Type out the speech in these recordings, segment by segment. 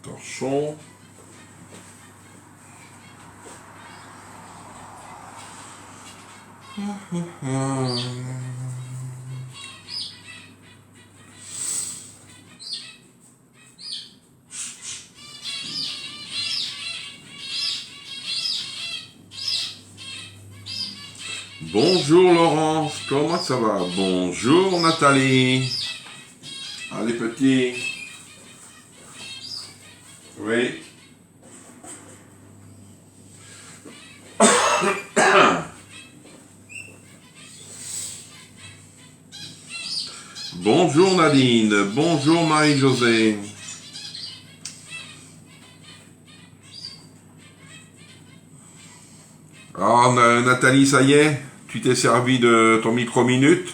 Torchon. Bonjour Laurence, comment ça va? Bonjour Nathalie. Allez petit. Oui. Bonjour Nadine, bonjour Marie-Josée. Alors Nathalie, ça y est, tu t'es servi de ton micro-minute?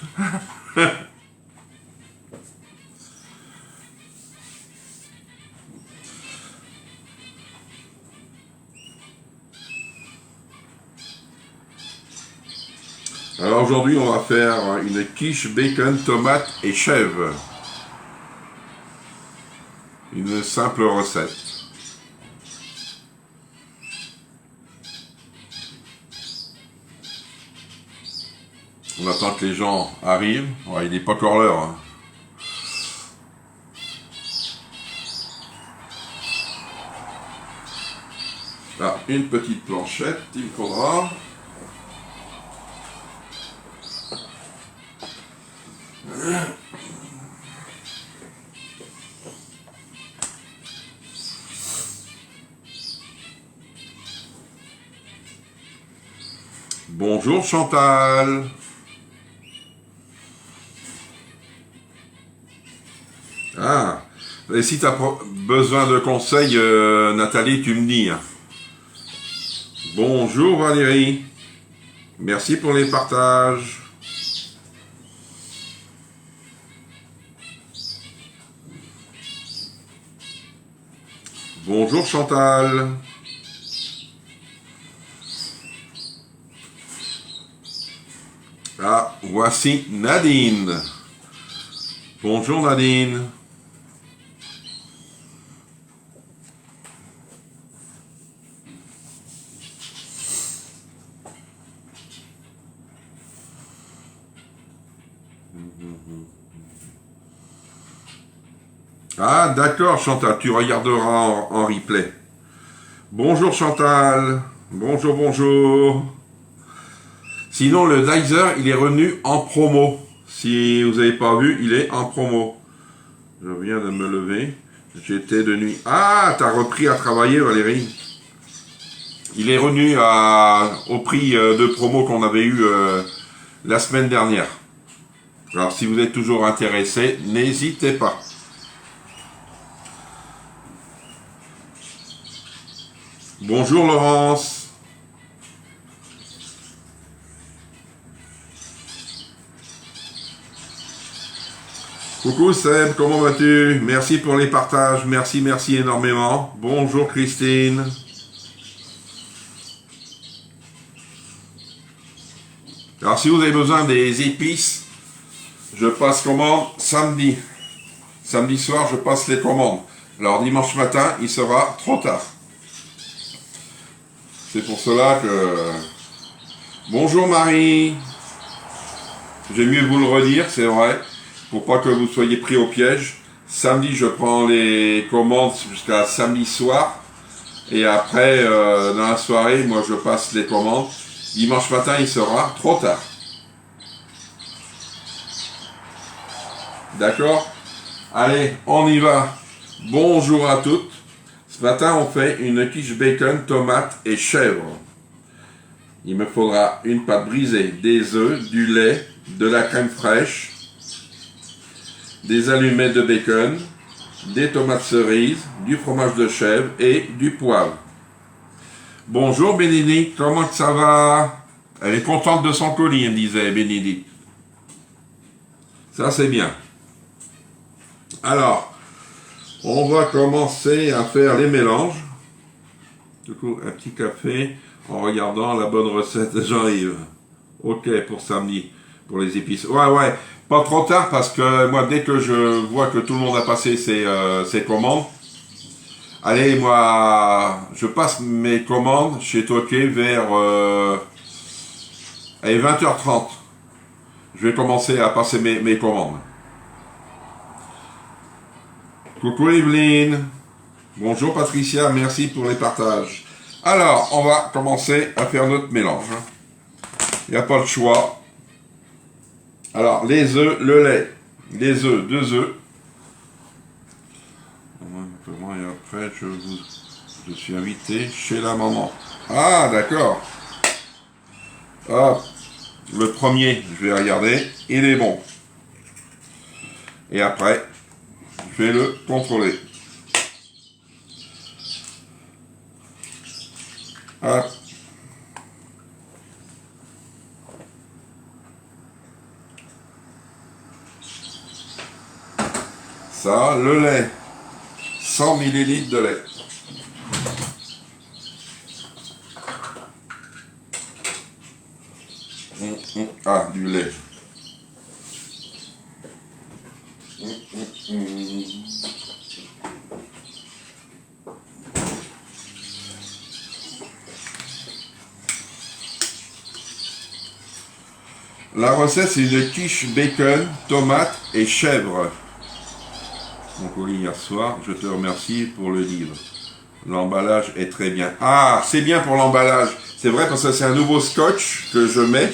Alors aujourd'hui, on va faire une quiche bacon, tomate et chèvre. Une simple recette. On attend que les gens arrivent. Ouais, il n'est pas encore l'heure. Hein. Là, une petite planchette, il me faudra. Bonjour Chantal. Ah, et si tu as besoin de conseils, Nathalie, tu me dis. Hein. Bonjour Valérie. Merci pour les partages. Bonjour Chantal. Ah, voici Nadine. Bonjour Nadine. Ah, d'accord Chantal, tu regarderas en replay. Bonjour Chantal. Bonjour, bonjour. Sinon, le Dizer, il est revenu en promo. Si vous n'avez pas vu, il est en promo. Je viens de me lever. J'étais de nuit. Ah, t'as repris à travailler, Valérie. Il est revenu au prix de promo qu'on avait eu la semaine dernière. Alors, si vous êtes toujours intéressé, n'hésitez pas. Bonjour Laurence. Coucou Seb, comment vas-tu? Merci pour les partages, merci, merci énormément. Bonjour Christine. Alors si vous avez besoin des épices, je passe commande samedi. Samedi soir, je passe les commandes. Alors dimanche matin, il sera trop tard. C'est pour cela que... Bonjour Marie. J'ai mieux vous le redire, c'est vrai. Pour pas que vous soyez pris au piège. Samedi, je prends les commandes jusqu'à samedi soir. Et après, dans la soirée, moi, je passe les commandes. Dimanche matin, il sera trop tard. D'accord? Allez, on y va. Bonjour à toutes. Ce matin, on fait une quiche bacon, tomate et chèvre. Il me faudra une pâte brisée, des œufs, du lait, de la crème fraîche, des allumettes de bacon, des tomates cerises, du fromage de chèvre et du poivre. Bonjour Bénédicte, comment ça va? Elle est contente de son colis, elle me disait Bénédicte. Ça c'est bien. Alors, on va commencer à faire les mélanges. Du coup, un petit café en regardant la bonne recette de Jean-Yves. Ok pour samedi, pour les épices. Ouais. Pas trop tard parce que moi, dès que je vois que tout le monde a passé ses commandes, allez, moi, je passe mes commandes chez Toqué vers 20h30. Je vais commencer à passer mes commandes. Coucou Evelyne. Bonjour Patricia, merci pour les partages. Alors, on va commencer à faire notre mélange. Il n'y a pas de choix. Alors, les œufs, le lait. Les œufs, 2 œufs. Et après, je suis invité chez la maman. Ah, d'accord. Hop. Le premier, je vais regarder. Il est bon. Et après, je vais le contrôler. Hop. Ça, le lait. 100 ml de lait. Ah, du lait. La recette, c'est une quiche bacon, tomate et chèvre. Mon colis hier soir, je te remercie pour le livre. L'emballage est très bien. Ah, c'est bien pour l'emballage. C'est vrai parce que c'est un nouveau scotch que je mets.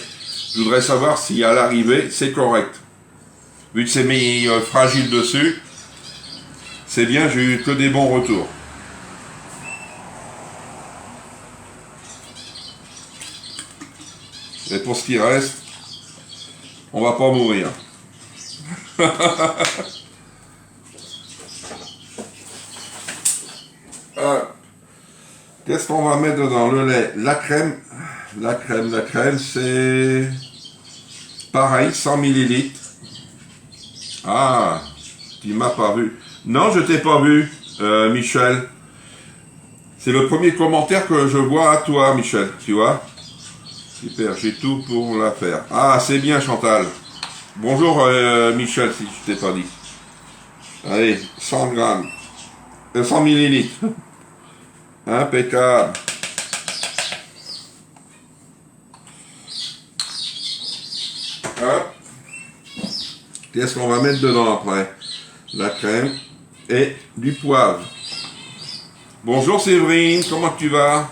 Je voudrais savoir si à l'arrivée, c'est correct. Vu que c'est mis fragile dessus, c'est bien, j'ai eu que des bons retours. Et pour ce qui reste, on va pas mourir. Qu'est-ce qu'on va mettre dedans? Le lait, la crème. La crème, c'est pareil, 100 ml. Ah, tu m'as pas vu. Non, je t'ai pas vu, Michel. C'est le premier commentaire que je vois à toi, Michel, tu vois. Super, j'ai tout pour la faire. Ah, c'est bien, Chantal. Bonjour, Michel, si je t'ai pas dit. Allez, 100 grammes. 100 millilitres. Impeccable. Hop. Qu'est-ce qu'on va mettre dedans après? La crème et du poivre. Bonjour Séverine, comment tu vas?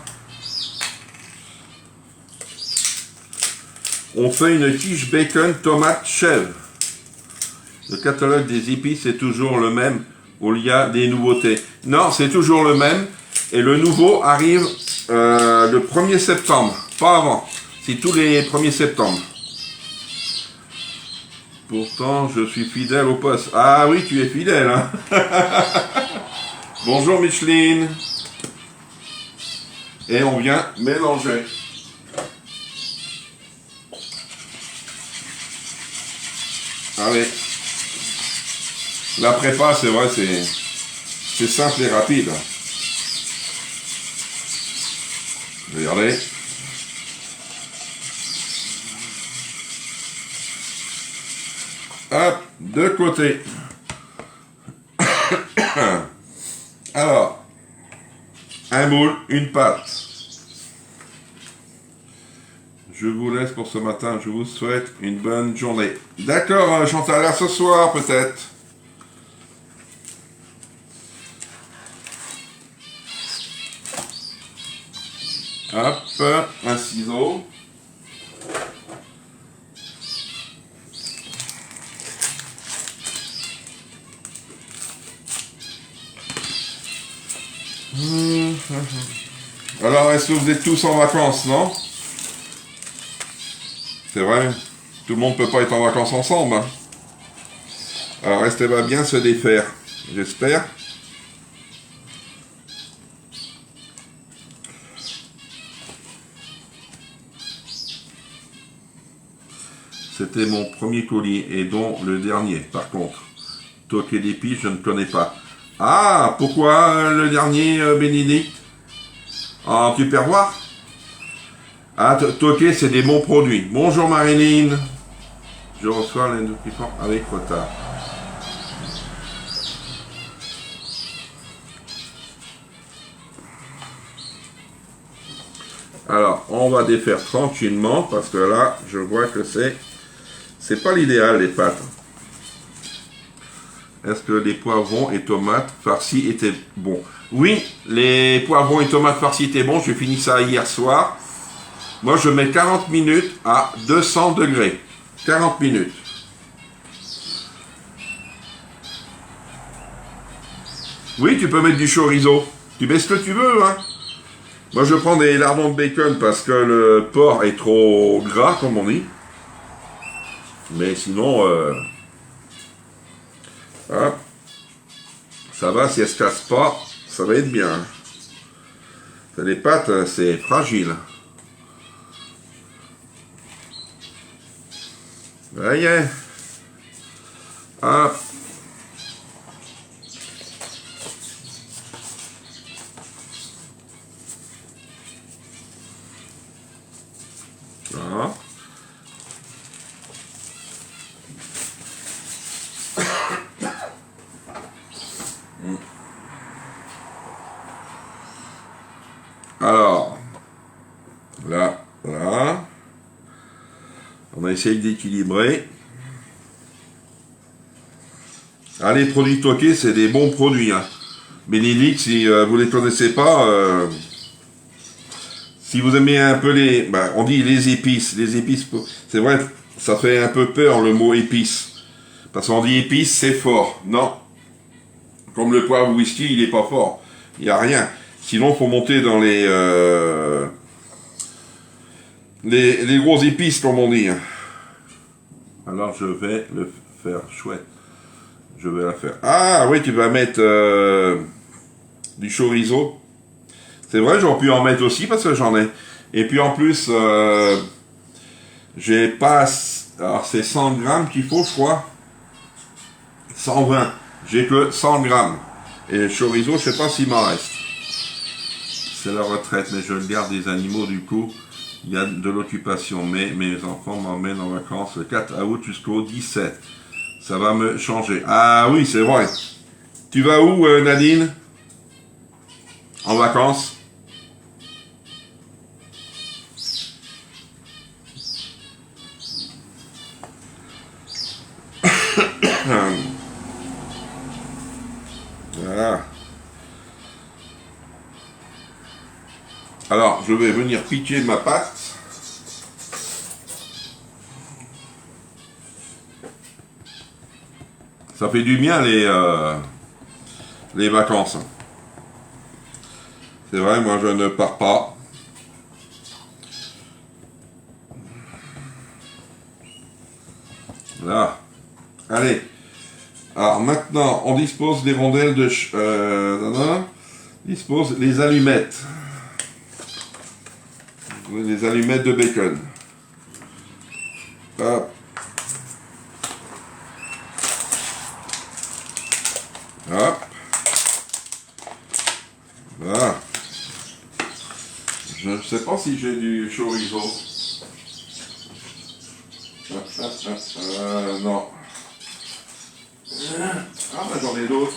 On fait une quiche bacon, tomate, chèvre. Le catalogue des épices est toujours le même ou il y a des nouveautés? Non, c'est toujours le même. Et le nouveau arrive le 1er septembre, pas avant. C'est tous les 1er septembre. Pourtant, je suis fidèle au poste. Ah oui, tu es fidèle, hein. Bonjour Micheline. Et on vient mélanger. Allez. La prépa, c'est vrai, c'est simple et rapide. Regardez. Hop, de côté. Alors, un moule, une pâte. Je vous laisse pour ce matin. Je vous souhaite une bonne journée. D'accord, Chantal, à ce soir peut-être. Hop, un ciseau. Alors, est-ce que vous êtes tous en vacances, non? C'est vrai, tout le monde ne peut pas être en vacances ensemble. Hein. Alors, restez va bien se défaire, j'espère. C'était mon premier colis, et dont le dernier, par contre. Toqué d'épices, je ne connais pas. Ah, pourquoi le dernier, Bénédicte? En tupperware? Ah, Toqué, c'est des bons produits. Bonjour Marilyn. Je reçois l'induction avec retard. Alors, on va défaire tranquillement, parce que là, je vois que c'est pas l'idéal, les pâtes. Est-ce que les poivrons et tomates farcis étaient bons? Oui, les poivrons et tomates farcis étaient bons. J'ai fini ça hier soir. Moi, je mets 40 minutes à 200 degrés. 40 minutes. Oui, tu peux mettre du chorizo. Tu mets ce que tu veux, hein. Moi, je prends des lardons de bacon parce que le porc est trop gras, comme on dit. Mais sinon, hop, ça va, si elle se casse pas, ça va être bien. Les pâtes, c'est fragile. Voyez. Hop. Voilà. Alors, là, voilà. On a essayé d'équilibrer. Ah, les produits Toqué, c'est des bons produits. Hein. Bénédicte, si vous ne les connaissez pas, si vous aimez un peu on dit les épices. Les épices, c'est vrai, ça fait un peu peur le mot épices. Parce qu'on dit épices, c'est fort. Non. Comme le poivre whisky, il n'est pas fort. Il n'y a rien. Sinon, il faut monter dans les grosses épices, comme on dit. Alors, je vais le faire chouette. Je vais la faire. Ah, oui, tu vas mettre du chorizo. C'est vrai, j'aurais pu en mettre aussi parce que j'en ai. Et puis, en plus, j'ai pas... Alors, c'est 100 grammes qu'il faut, je crois. 120. J'ai que 100 grammes. Et le chorizo, je sais pas s'il m'en reste. C'est la retraite, mais je garde des animaux, du coup, il y a de l'occupation. Mais mes enfants m'emmènent en vacances le 4 août jusqu'au 17. Ça va me changer. Ah oui, c'est vrai. Tu vas où, Nadine? En vacances? Voilà. Alors, je vais venir piquer ma pâte. Ça fait du bien les vacances. C'est vrai, moi je ne pars pas. Là. Allez. Alors maintenant, on dispose des rondelles de... dispose les allumettes. Les allumettes de bacon. Hop. Hop. Voilà. Je ne sais pas si j'ai du chorizo. Non. Ah, ben j'en ai d'autres.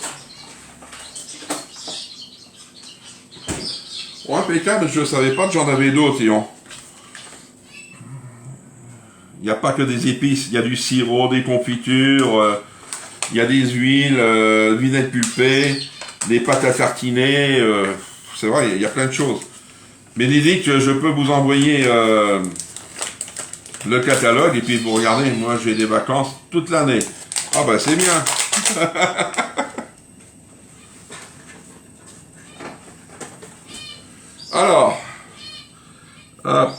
Bon, impeccable, je ne savais pas que j'en avais d'autres, Ion. Il n'y a pas que des épices, il y a du sirop, des confitures, il y a des huiles, vinaigre pulpé, des pâtes à tartiner, c'est vrai, il y a plein de choses. Bénédicte, je peux vous envoyer le catalogue et puis vous regardez, moi j'ai des vacances toute l'année. Ah ben c'est bien. Alors, hop,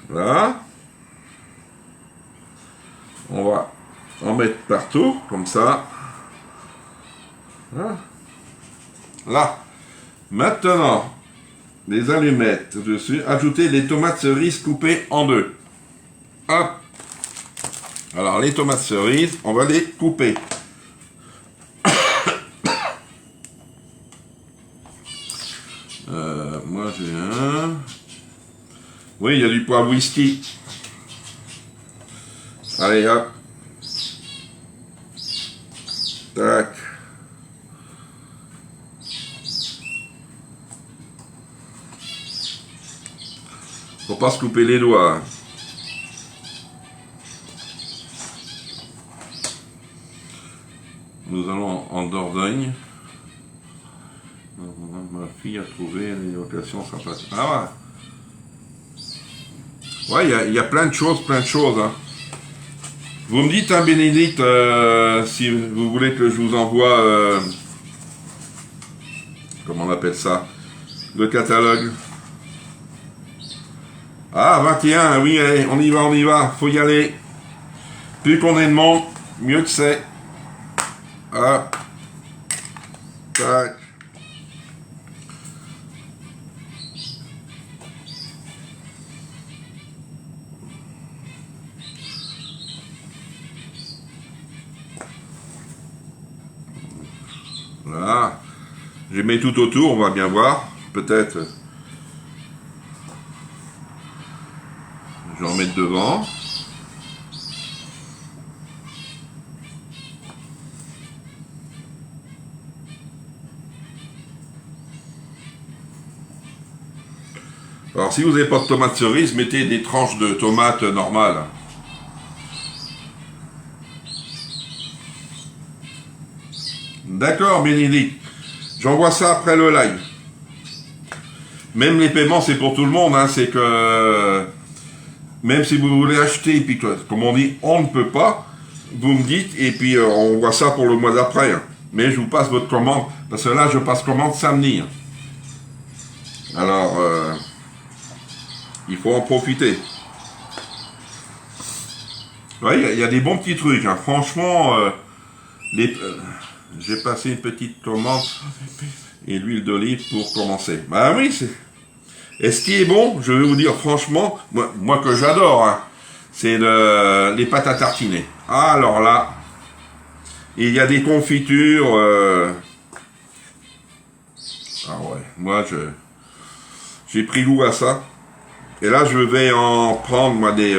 là, on va en mettre partout, comme ça. Là, maintenant, les allumettes dessus, ajouter les tomates cerises coupées en deux. Hop. Alors les tomates cerises, on va les couper. Moi j'ai un. Oui, il y a du poivre whisky. Allez hop. Tac. Faut pas se couper les doigts. Nous allons en Dordogne. Ma fille a trouvé une location sympathique. Ah ouais. Ouais, il y a plein de choses, hein. Vous me dites, hein, Bénédicte, si vous voulez que je vous envoie, comment on appelle ça, le catalogue. Ah, 21, oui, allez, on y va, faut y aller. Plus qu'on est de monde, mieux que c'est. Hop. Tac. Voilà. Je mets tout autour, on va bien voir. Peut-être. Je vais en mettre devant. Alors si vous n'avez pas de tomates cerises, mettez des tranches de tomates normales. D'accord, Bénédicte. J'envoie ça après le live. Même les paiements, c'est pour tout le monde. Hein, c'est que même si vous voulez acheter, et puis comme on dit, on ne peut pas, vous me dites, et puis on voit ça pour le mois d'après. Hein. Mais je vous passe votre commande, parce que là, je passe commande samedi. Hein. Alors, il faut en profiter. Oui, il y a des bons petits trucs. Hein. Franchement, j'ai passé une petite commande et l'huile d'olive pour commencer. Bah oui, c'est... Et ce qui est bon, je vais vous dire franchement, moi que j'adore, hein, c'est les pâtes à tartiner. Ah, alors là, il y a des confitures. Ah ouais, moi j'ai pris goût à ça. Et là, je vais en prendre moi des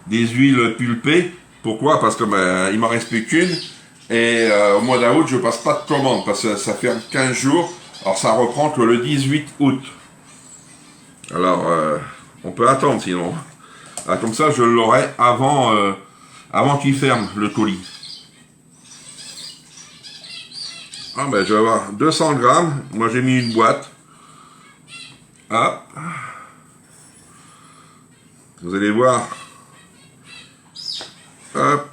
huiles pulpées. Pourquoi? Parce que il m'en reste plus qu'une. Et au mois d'août, je passe pas de commande parce que ça fait 15 jours. Alors ça reprend que le 18 août. Alors, on peut attendre sinon. Ah, comme ça, je l'aurai avant qu'il ferme le colis. Ah ben, je vais avoir 200 grammes. Moi, j'ai mis une boîte. Ah. Vous allez voir. Hop.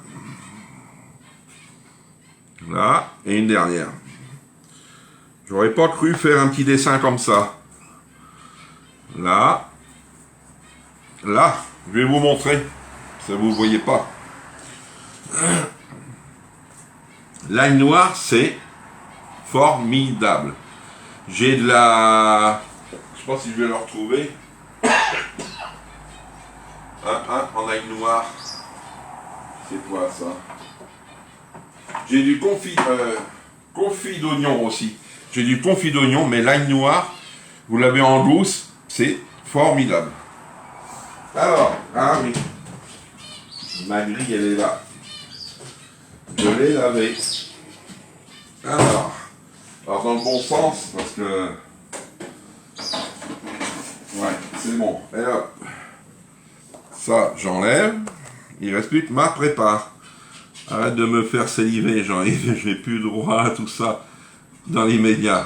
Là. Et une dernière. J'aurais pas cru faire un petit dessin comme ça. Là. Là. Je vais vous montrer. Ça vous voyez pas. L'ail noir, c'est formidable. J'ai de la... Je sais pas si je vais le retrouver. En ail noir. C'est quoi ça? J'ai du confit d'oignon aussi. J'ai du confit d'oignon, mais l'ail noir, vous l'avez en gousse, c'est formidable. Alors, ah oui, ma grille elle est là. Je l'ai lavée. Alors dans le bon sens, parce que... Ouais, c'est bon. Et hop. Ça, j'enlève. Il reste plus que ma prépare. Arrête de me faire saliver, Jean-Yves. J'ai plus droit à tout ça dans l'immédiat.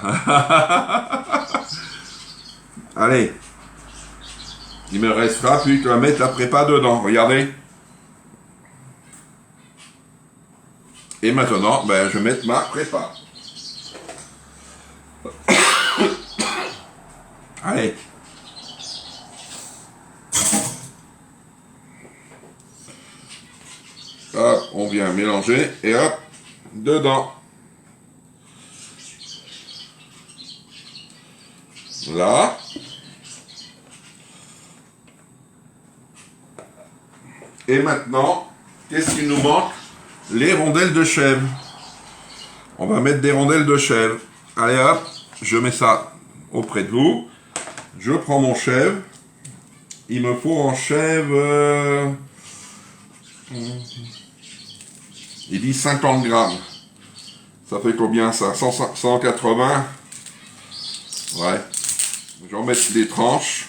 Allez. Il me restera plus qu'à mettre la prépa dedans. Regardez. Et maintenant, ben, je vais mettre ma prépa. Allez. Hop, on vient mélanger et hop, dedans. Là. Et maintenant, qu'est-ce qu'il nous manque? Les rondelles de chèvre. On va mettre des rondelles de chèvre. Allez hop, je mets ça auprès de vous. Je prends mon chèvre. Il me faut en chèvre... il dit 50 grammes. Ça fait combien ça? 180. Ouais. Je vais en mettre des tranches.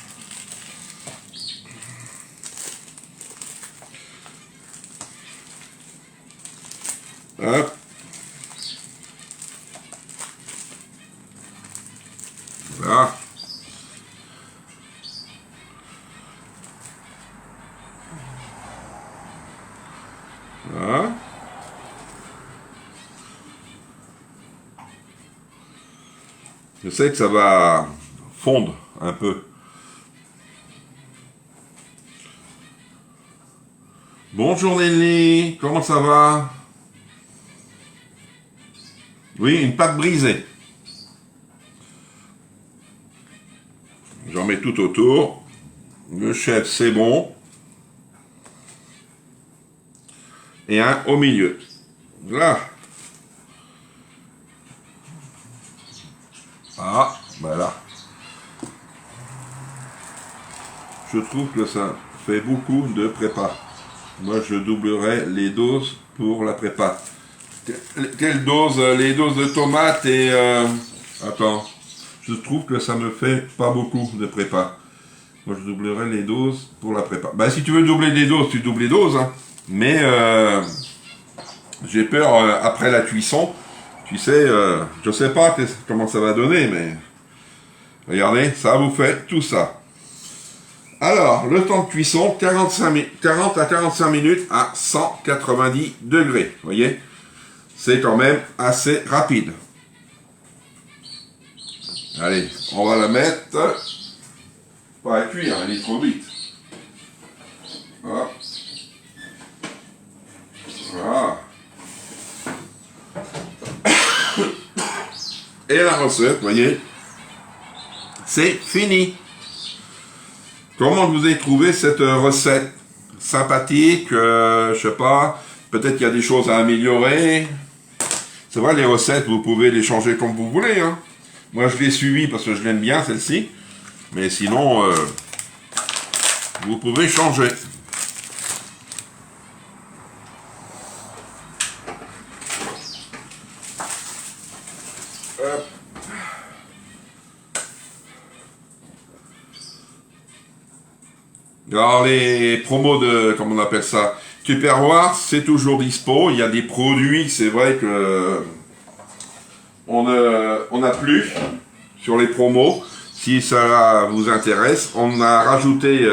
Hop. Voilà. Voilà. Je sais que ça va fondre un peu. Bonjour Nelly, comment ça va? Oui, une pâte brisée. J'en mets tout autour. Le chef, c'est bon. Et un au milieu. Là. Ah, voilà. Je trouve que ça fait beaucoup de prépa. Moi, je doublerai les doses pour la prépa. Quelle dose? Les doses de tomates et... Attends. Je trouve que ça me fait pas beaucoup de prépa. Moi, je doublerai les doses pour la prépa. Bah, si tu veux doubler les doses, tu doubles les doses. Hein. Mais j'ai peur, après la cuisson, tu sais, je sais pas comment ça va donner, mais... Regardez, ça vous fait tout ça. Alors, le temps de cuisson, 40 à 45 minutes à 190 degrés. Vous voyez? C'est quand même assez rapide. Allez, on va la mettre... Pas à cuire, elle est trop vite. Hop. Voilà. Et la recette, vous voyez, c'est fini. Comment vous avez trouvé cette recette? Sympathique, je sais pas, peut-être qu'il y a des choses à améliorer. C'est vrai, les recettes, vous pouvez les changer comme vous voulez. Hein. Moi, je l'ai suivi parce que je l'aime bien, celle-ci. Mais sinon, vous pouvez changer. Hop. Alors, les promos de, comment on appelle ça, Tupperware, c'est toujours dispo. Il y a des produits, c'est vrai que on n'a plus sur les promos. Si ça vous intéresse, on a rajouté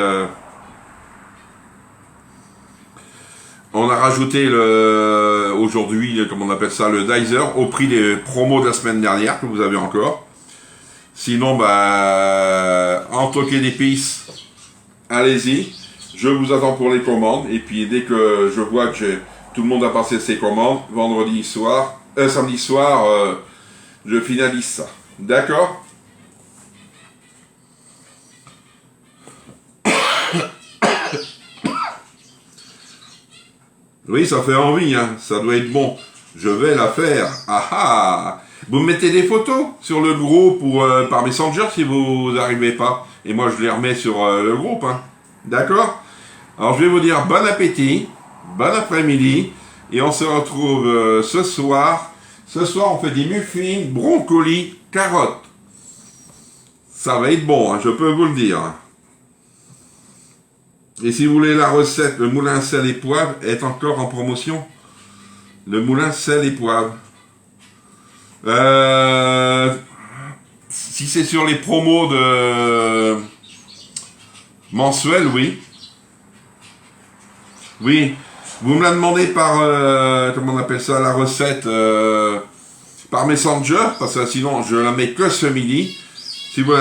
aujourd'hui, comment on appelle ça, le Dicer, au prix des promos de la semaine dernière que vous avez encore. Sinon, bah, en toquer d'épices, allez-y. Je vous attends pour les commandes. Et puis dès que je vois que tout le monde a passé ses commandes, samedi soir, je finalise ça. D'accord? Oui, ça fait envie, hein. Ça doit être bon. Je vais la faire. Ah ah. Vous me mettez des photos sur le groupe ou par Messenger si vous n'arrivez pas. Et moi, je les remets sur le groupe. Hein. D'accord? Alors, je vais vous dire bon appétit, bon après-midi. Et on se retrouve ce soir. Ce soir, on fait des muffins, brocolis, carottes. Ça va être bon, hein, je peux vous le dire. Et si vous voulez la recette, le moulin sel et poivre est encore en promotion. Le moulin sel et poivre. Si c'est sur les promos de mensuels, oui. Oui. Vous me la demandez par, comment on appelle ça, la recette, par Messenger, parce que sinon je la mets que ce midi. Si vous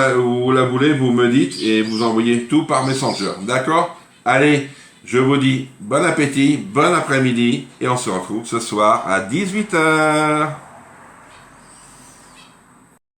la voulez, vous me dites et vous envoyez tout par Messenger. D'accord? Allez, je vous dis bon appétit, bon après-midi et on se retrouve ce soir à 18 h.